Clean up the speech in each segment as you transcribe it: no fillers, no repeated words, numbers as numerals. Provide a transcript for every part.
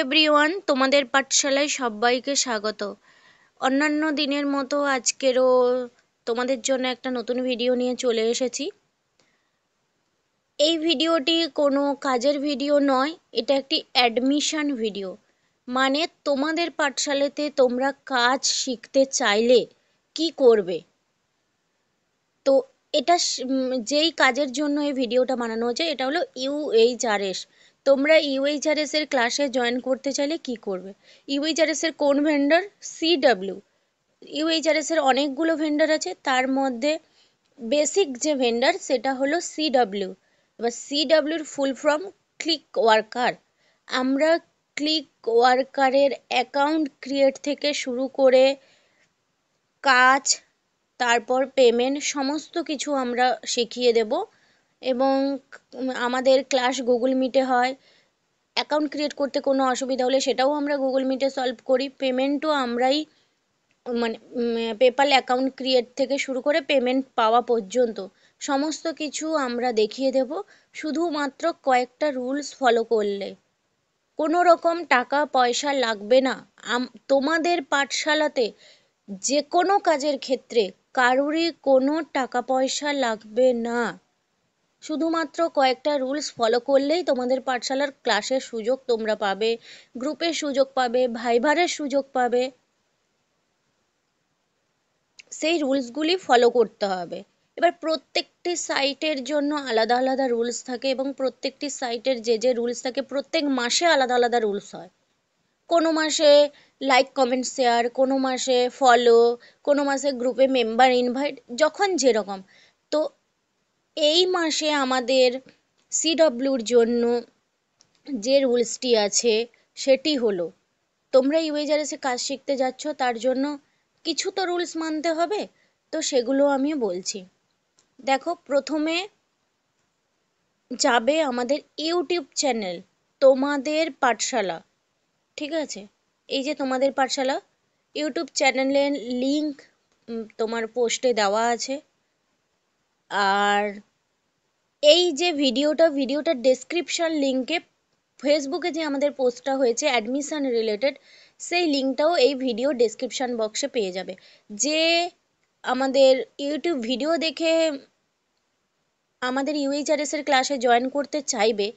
Everyone, তোমাদের পাঠশালায় সবাইকে স্বাগত। অন্যান্য দিনের মতো আজকেরও তোমাদের জন্য একটা নতুন ভিডিও নিয়ে চলে এসেছি। এই ভিডিওটি কোনো কাজের ভিডিও নয়, এটা একটি অ্যাডমিশন ভিডিও। মানে তোমাদের পাঠশালাতে তোমরা কাজ শিখতে চাইলে কি করবে। তো এটা যেই কাজের জন্য এই ভিডিওটা বানানো হচ্ছে এটা হলো ইউএইচআরএস। তোমরা ইউএইচআরএস এর ক্লাসে জয়েন করতে চাইলে কি করবে। ইউএইচআরএস এর কোন ভেন্ডর? সিডব্লিউ। ইউএইচআরএস এর অনেকগুলো ভেন্ডর আছে, তার মধ্যে বেসিক যে ভেন্ডর সেটা হলো সিডব্লিউ। এবার সিডব্লিউর ফুল ফর্ম ক্লিক ওয়ার্কার। আমরা ক্লিক ওয়ার্কারের অ্যাকাউন্ট ক্রিয়েট থেকে শুরু করে কাজ, তারপর পেমেন্ট, সমস্ত কিছু আমরা শিখিয়ে দেব। এবং আমাদের ক্লাস গুগল মিটে হয়। অ্যাকাউন্ট ক্রিয়েট করতে কোনো অসুবিধা হলে সেটাও আমরা গুগল মিটে সলভ করি। পেমেন্টও আমরাই, মানে পেপ্যাল অ্যাকাউন্ট ক্রিয়েট থেকে শুরু করে পেমেন্ট পাওয়া পর্যন্ত সমস্ত কিছু আমরা দেখিয়ে দেব, শুধুমাত্র কয়েকটা রুলস ফলো করলে। কোনো রকম টাকা পয়সা লাগবে না। তোমাদের পাঠশালাতে যে কোনো কাজের ক্ষেত্রে কারোরই কোনো টাকা পয়সা লাগবে না। শুধুমাত্র কয়েকটা রুলস ফলো করলেই তোমাদের পাঠশালার ক্লাসের সুযোগ তোমরা পাবে, গ্রুপের সুযোগ পাবে, ভাইভারের সুযোগ পাবে। সেই রুলসগুলি ফলো করতে হবে। এবার প্রত্যেকটি সাইটের জন্য আলাদা আলাদা রুলস থাকে এবং প্রত্যেকটি সাইটের যে রুলস থাকে প্রত্যেক মাসে আলাদা আলাদা রুলস হয়। কোনো মাসে লাইক কমেন্ট শেয়ার, কোনো মাসে ফলো, কোনো মাসে গ্রুপে মেম্বার ইনভাইট, যখন যেরকম। তো এই মাসে আমাদের সিডব্লিউর জন্য যে রুলসটি আছে সেটি হলো, তোমরা ইউএইচআরএসে কাজ শিখতে যাচ্ছ, তার জন্য কিছু তো রুলস মানতে হবে। তো সেগুলো আমি বলছি। দেখো, প্রথমে যাবে আমাদের ইউটিউব চ্যানেল তোমাদের পাঠশালা। ঠিক আছে, এই যে তোমাদের পাঠশালা ইউটিউব চ্যানেলের লিংক তোমার পোস্টে দেওয়া আছে। আর এই যে ভিডিওটা ডেসক্রিপশন লিংকে ফেসবুকে যে আমাদের পোস্টটা হয়েছে অ্যাডমিশন রিলেটেড, সেই লিঙ্কটাও এই ভিডিও ডেসক্রিপশন বক্সে পেয়ে যাবে। যে আমাদের ইউটিউব ভিডিও দেখে আমাদের ইউএইচআরএস এর ক্লাসে জয়েন করতে চাইবে,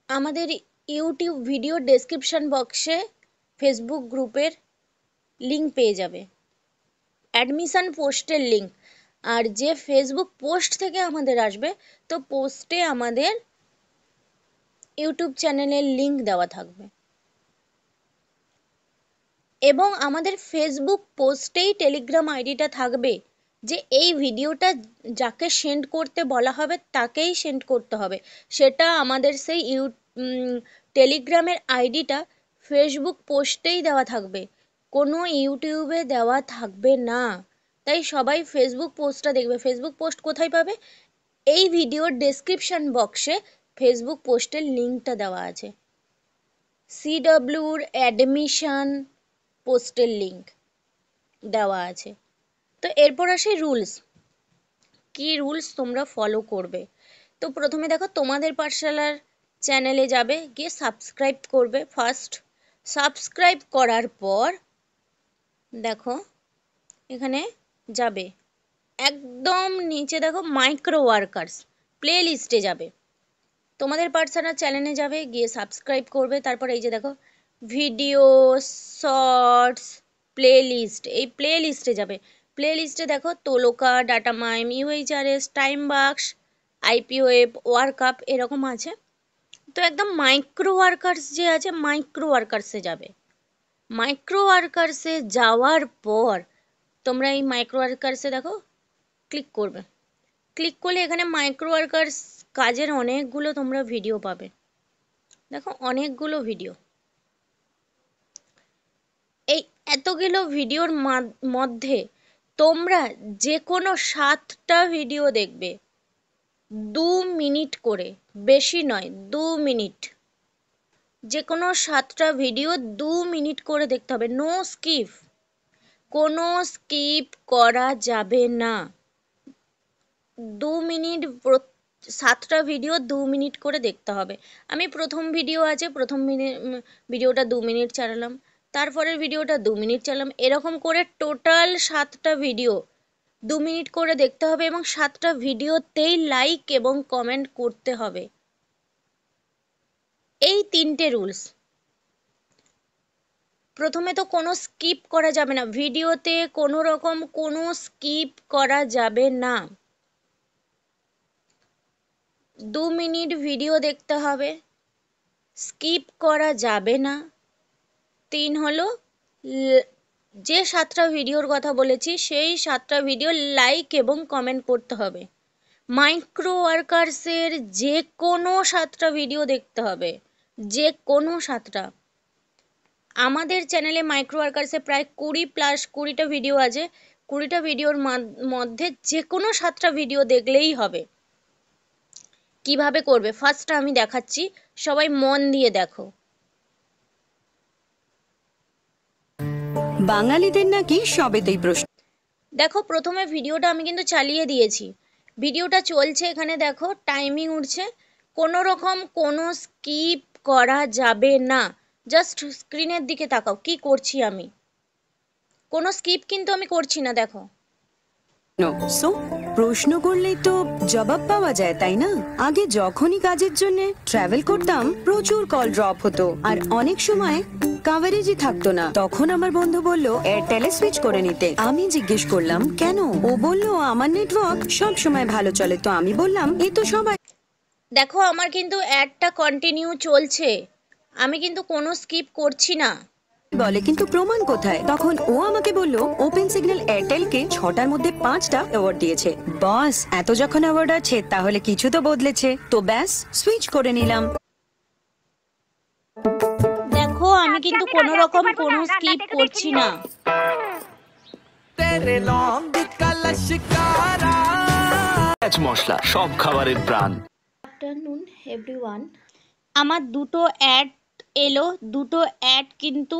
আমাদের ইউটিউব ভিডিও ডেসক্রিপশন বক্সে ফেসবুক গ্রুপের লিঙ্ক পেয়ে যাবে, অ্যাডমিশন পোস্টের লিঙ্ক। আর যে ফেসবুক পোস্ট থেকে আমাদের আসবে, তো পোস্টে আমাদের ইউটিউব চ্যানেলের লিঙ্ক দেওয়া থাকবে এবং আমাদের ফেসবুক পোস্টেই টেলিগ্রাম আইডিটা থাকবে, যে এই ভিডিওটা যাকে সেন্ড করতে বলা হবে তাকেই সেন্ড করতে হবে। সেটা আমাদের সেই টেলিগ্রামের আইডিটা ফেসবুক পোস্টেই দেওয়া থাকবে, কোনো ইউটিউবে দেওয়া থাকবে না। তাই সবাই ফেসবুক পোস্টটা দেখবে। ফেসবুক পোস্ট কোথায় পাবে? এই ভিডিওর ডেসক্রিপশন বক্সে ফেসবুক পোস্টের লিঙ্কটা দেওয়া আছে, সিডব্লিউর অ্যাডমিশন পোস্টের লিঙ্ক দেওয়া আছে। তো এরপর আসে রুলস। কি রুলস তোমরা ফলো করবে? তো প্রথমে দেখো, তোমাদের পাঠশালার চ্যানেলে যাবে, গিয়ে সাবস্ক্রাইব করবে ফার্স্ট। সাবস্ক্রাইব করার পর দেখো এখানে যাবে, একদম নিচে দেখো মাইক্রো ওয়ার্কার্স প্লে লিস্টে যাবে। তোমাদের পাঠশালার চ্যানেলে যাবে, গিয়ে সাবস্ক্রাইব করবে। তারপর এই যে দেখো ভিডিও, শর্টস, প্লে লিস্ট, এই প্লে লিস্টে যাবে। প্লে লিস্টে দেখো তোলকা, ডাটা মাইম, ইউএইচআরএস, টাইম বাক্স, আইপি ওয়েব, ওয়ার্কআপ এরকম আছে। তো একদম মাইক্রো ওয়ার্কার্স যে আছে, মাইক্রো ওয়ার্কার্সে যাবে। মাইক্রো ওয়ার্কার্সে যাওয়ার পর তোমরা এই মাইক্রো ওয়ার্কার্সে দেখো ক্লিক করবে। ক্লিক করলে এখানে মাইক্রো ওয়ার্কার্স কাজের অনেকগুলো তোমরা ভিডিও পাবে। দেখো অনেকগুলো ভিডিও, এই এতগুলো ভিডিওর মধ্যে তোমরা যে কোনো 7টা ভিডিও দেখবে, 2 মিনিট করে, বেশি নয় 2 মিনিট। যে কোনো 7টা ভিডিও 2 মিনিট করে দেখতে হবে, নো স্কিপ, কোনো স্কিপ করা যাবে না। 2 মিনিট 7টা ভিডিও 2 মিনিট করে দেখতে হবে। আমি প্রথম ভিডিও আছে, প্রথম ভিডিওটা 2 মিনিট চালালাম, তারপরের ভিডিওটা 2 মিনিট চালালাম, এরকম করে টোটাল 7টা ভিডিও 2 মিনিট করে দেখতে হবে এবং 7টা ভিডিওতেই লাইক এবং কমেন্ট করতে হবে। এই 3টে রুলস। প্রথমে তো কোনো স্কিপ করা যাবে না, ভিডিওতে কোনো রকম কোনো স্কিপ করা যাবে না। 2 মিনিট ভিডিও দেখতে হবে, স্কিপ করা যাবে না। 3 হলো যে 7টা ভিডিওর কথা বলেছি সেই 7টা ভিডিও লাইক এবং কমেন্ট করতে হবে। মাইক্রো ওয়ার্কার্সের যে কোনো 7টা ভিডিও দেখতে হবে, যে কোনো 7টা। আমাদের চ্যানেলে মাইক্রো ওয়ার্কার্সে প্রায় 20টা ভিডিও আছে, 20টা ভিডিওর মধ্যে যে কোনো 7টা ভিডিও দেখলেই হবে। কিভাবে করবে ফার্স্টটা আমি দেখাচ্ছি, সবাই মন দিয়ে দেখো। বাঙালিদের নাকি সবেতেই প্রশ্ন। দেখো প্রথমে ভিডিওটা আমি কিন্তু চালিয়ে দিয়েছি, ভিডিওটা চলছে, এখানে দেখো টাইমিং উঠছে, কোনো রকম কোনো স্কিপ করা যাবে না। জাস্ট স্ক্রিনের দিকে তাকাও, কি করছি আমি, কোনো স্কিপ কিন্তু আমি করছি না, দেখো। সো প্রশ্ন করলেই তো জবাব পাওয়া যায়, তাই না? আগে যখনই কাজের জন্য ট্রাভেল করতাম প্রচুর কল ড্রপ হতো আর অনেক সময় কভারেজই থাকতো না। তখন আমার বন্ধু বলল এয়ারটেলে সুইচ করে নিতে। আমি জিজ্ঞেস করলাম কেন? ও বলল আমার নেটওয়ার্ক সব সময় ভালো চলে। তো আমি বললাম এ তো সবাই। দেখো আমার কিন্তু অ্যাডটা কন্টিনিউ চলছে, আমি কিন্তু কোনো স্কিপ করছি না। বলে কিন্তু প্রমাণ কোথায়? তখন ও আমাকে বলল ওপেন সিগন্যাল এয়ারটেলকে 6টার মধ্যে 5টা অ্যাওয়ার্ড দিয়েছে। বস এত যখন অ্যাওয়ার্ড আছে তাহলে কিছু তো বদলেছে। তো ব্যাস সুইচ করে নিলাম। দেখো আমি কিন্তু কোনো রকম কোনো স্কিপ করছি না। মশলা সব খাবারের প্রাণ। Afternoon everyone. আমার দুটো অ্যাড এলো, দুটো অ্যাড কিন্তু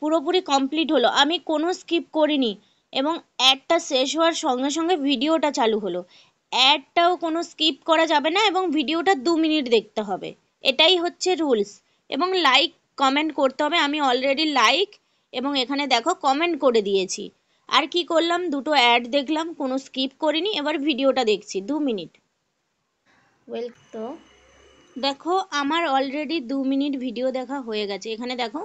পুরোপুরি কমপ্লিট হলো, আমি কোনো স্কিপ করিনি এবং অ্যাডটা শেষ হওয়ার সঙ্গে সঙ্গে ভিডিওটা চালু হলো। অ্যাডটাও কোনো স্কিপ করা যাবে না এবং ভিডিওটা 2 মিনিট দেখতে হবে, এটাই হচ্ছে রুলস। এবং লাইক কমেন্ট করতে হবে, আমি অলরেডি লাইক এবং এখানে দেখো কমেন্ট করে দিয়েছি। আর কি করলাম, দুটো অ্যাড দেখলাম, কোনো স্কিপ করিনি, এবার ভিডিওটা দেখছি 2 মিনিট। তো দেখো আমার অলরেডি 2 মিনিট ভিডিও দেখা হয়ে গেছে, এখানে দেখো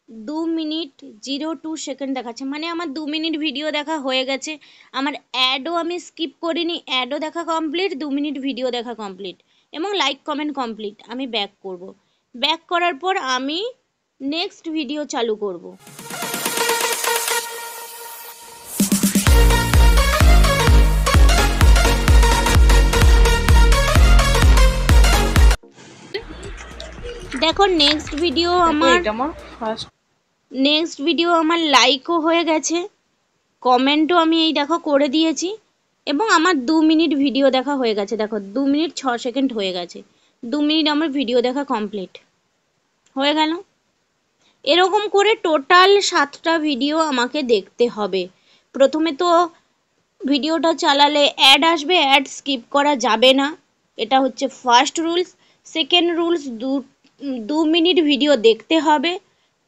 2 মিনিট 02 সেকেন্ড দেখাচ্ছে, মানে আমার 2 মিনিট ভিডিও দেখা হয়ে গেছে। আমার অ্যাডও আমি স্কিপ করিনি, অ্যাডও দেখা কমপ্লিট, 2 মিনিট ভিডিও দেখা কমপ্লিট এবং লাইক কমেন্ট কমপ্লিট। আমি ব্যাক করব, ব্যাক করার পর আমি নেক্সট ভিডিও চালু করব। দেখো নেক্সট ভিডিও আমার লাইকও হয়ে গেছে, কমেন্টও আমি এই দেখো করে দিয়েছি এবং আমার 2 মিনিট ভিডিও দেখা হয়ে গেছে। দেখো 2 মিনিট 6 সেকেন্ড হয়ে গেছে, 2 মিনিট আমার ভিডিও দেখা কমপ্লিট হয়ে গেল। এরকম করে টোটাল 7টা ভিডিও আমাকে দেখতে হবে। প্রথমে তো ভিডিওটা চালালে অ্যাড আসবে, অ্যাড স্কিপ করা যাবে না, এটা হচ্ছে first rules. Second rules 2 minute video দেখতে হবে।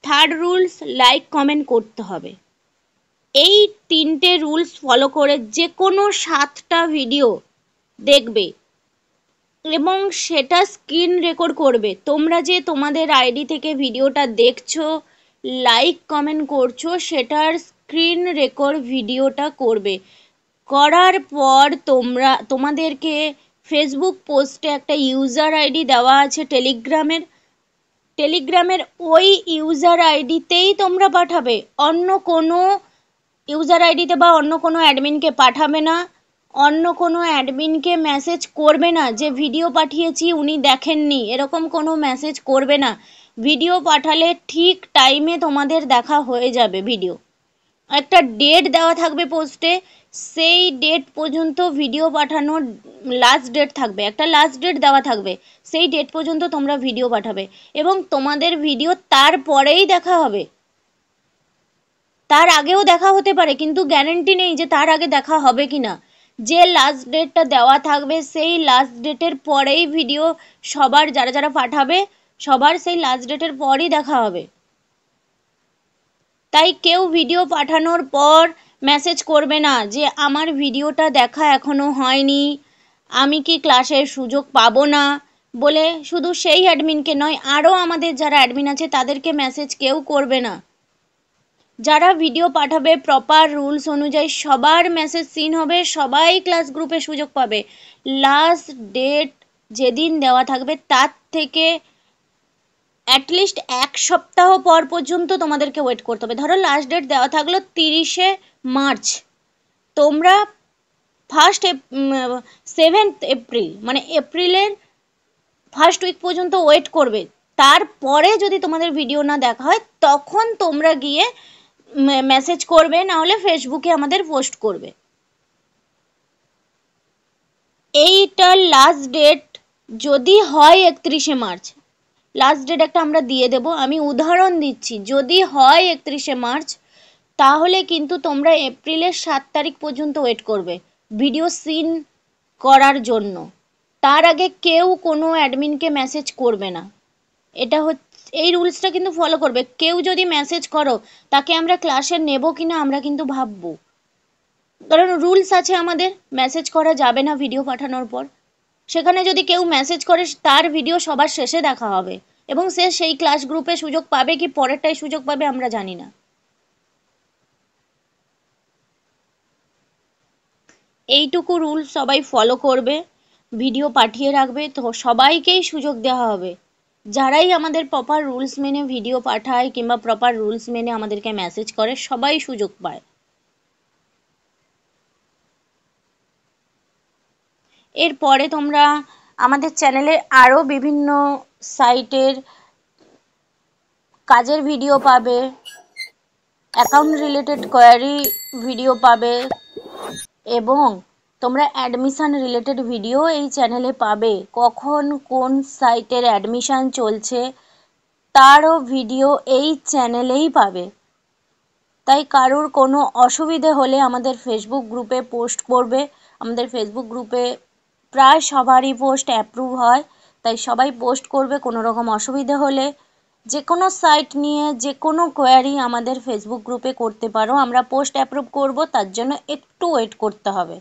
থার্ড রুলস লাইক কমেন্ট করতে হবে। এই 3টে রুলস ফলো করে যে কোনো 7টা ভিডিও দেখবে এবং সেটা স্ক্রিন রেকর্ড করবে। তোমরা যে তোমাদের আইডি থেকে ভিডিওটা দেখছো, লাইক কমেন্ট করছো, সেটার স্ক্রিন রেকর্ড ভিডিওটা করবে। করার পর তোমাদেরকে ফেসবুক পোস্টে একটা ইউজার আইডি দেওয়া আছে টেলিগ্রামের ওই ইউজার আইডিতেই তোমরা পাঠাবে, অন্য কোনো ইউজার আইডিতে বা অন্য কোনো অ্যাডমিনকে পাঠাবে না। অন্য কোনো অ্যাডমিনকে মেসেজ করবে না যে ভিডিও পাঠিয়েছি উনি দেখেননি, এরকম কোনো মেসেজ করবে না। ভিডিও পাঠালে ঠিক টাইমে তোমাদের দেখা হয়ে যাবে ভিডিও। একটা ডেট দেওয়া থাকবে পোস্টে, সেই ডেট পর্যন্ত ভিডিও পাঠানোর লাস্ট ডেট থাকবে, একটা লাস্ট ডেট দেওয়া থাকবে, সেই ডেট পর্যন্ত তোমরা ভিডিও পাঠাবে এবং তোমাদের ভিডিও তারপরেই দেখা হবে। তার আগেও দেখা হতে পারে কিন্তু গ্যারান্টি নেই যে তার আগে দেখা হবে কি না। যে লাস্ট ডেটটা দেওয়া থাকবে সেই লাস্ট ডেটের পরেই ভিডিও সবার যারা যারা পাঠাবে সবার সেই লাস্ট ডেটের পরই দেখা হবে। তাই কেউ ভিডিও পাঠানোর পর মেসেজ করবে না যে আমার ভিডিওটা দেখা এখনো হয়নি, আমি কি ক্লাসের সুযোগ পাবো না বলে। শুধু সেই অ্যাডমিনকে নয়, আরও আমাদের যারা অ্যাডমিন আছে তাদেরকে মেসেজ কেউ করবে না। যারা ভিডিও পাঠাবে প্রপার রুলস অনুযায়ী সবার মেসেজ সিন হবে, সবাই ক্লাস গ্রুপে সুযোগ পাবে। লাস্ট ডেট যেদিন দেওয়া থাকবে তার থেকে অ্যাটলিস্ট 1 সপ্তাহ পর পর্যন্ত তোমাদেরকে ওয়েট করতে হবে। ধরো লাস্ট ডেট দেওয়া থাকলো 30শে মার্চ, তোমরা 7th এপ্রিল মানে এপ্রিলের ফার্স্ট উইক পর্যন্ত ওয়েট করবে। তারপরে যদি তোমাদের ভিডিও না দেখা হয় তখন তোমরা গিয়ে মেসেজ করবে, না হলে ফেসবুকে আমাদের পোস্ট করবে। এইটার লাস্ট ডেট যদি হয় 31শে মার্চ, লাস্ট ডেট একটা আমরা দিয়ে দেব, আমি উদাহরণ দিচ্ছি, যদি হয় 31শে মার্চ তাহলে কিন্তু তোমরা এপ্রিলের 7 তারিখ পর্যন্ত ওয়েট করবে ভিডিও সিন করার জন্য। তার আগে কেউ কোনো অ্যাডমিনকে মেসেজ করবে না। এটা হচ্ছে, এই রুলসটা কিন্তু ফলো করবে। কেউ যদি মেসেজ করো তাকে আমরা ক্লাসে নেব কিনা আমরা কিন্তু ভাববো, কারণ রুলস আছে আমাদের, মেসেজ করা যাবে না ভিডিও পাঠানোর পর। সেখানে যদি কেউ মেসেজ করে তার ভিডিও সবার শেষে দেখা হবে এবং সে সেই ক্লাস গ্রুপে সুযোগ পাবে কি পরেরটাই সুযোগ পাবে আমরা জানি না। এইটুকু রুল সবাই ফলো করবে, ভিডিও পাঠিয়ে রাখবে, তো সবাইকেই সুযোগ দেওয়া হবে। যারাই আমাদের প্রপার রুলস মেনে ভিডিও পাঠায় কিংবা প্রপার রুলস মেনে আমাদেরকে মেসেজ করে সবাই সুযোগ পায়। এরপরে তোমরা আমাদের চ্যানেলে আরও বিভিন্ন সাইটের কাজের ভিডিও পাবে, অ্যাকাউন্ট রিলেটেড কোয়ারি ভিডিও পাবে এবং তোমরা অ্যাডমিশন রিলেটেড ভিডিও এই চ্যানেলে পাবে। কখন কোন সাইটের অ্যাডমিশন চলছে তারও ভিডিও এই চ্যানেলেই পাবে। তাই কারুর কোনো অসুবিধে হলে আমাদের ফেসবুক গ্রুপে পোস্ট করবে। আমাদের ফেসবুক গ্রুপে প্রায় সবারই পোস্ট অ্যাপ্রুভ হয়, তাই সবাই পোস্ট করবে। কোনো রকম অসুবিধে হলে যে কোনো সাইট নিয়ে যে কোনো কোয়ারি আমাদের ফেসবুক গ্রুপে করতে পারো, আমরা পোস্ট অ্যাপ্রুভ করব, তার জন্য একটু ওয়েট করতে হবে।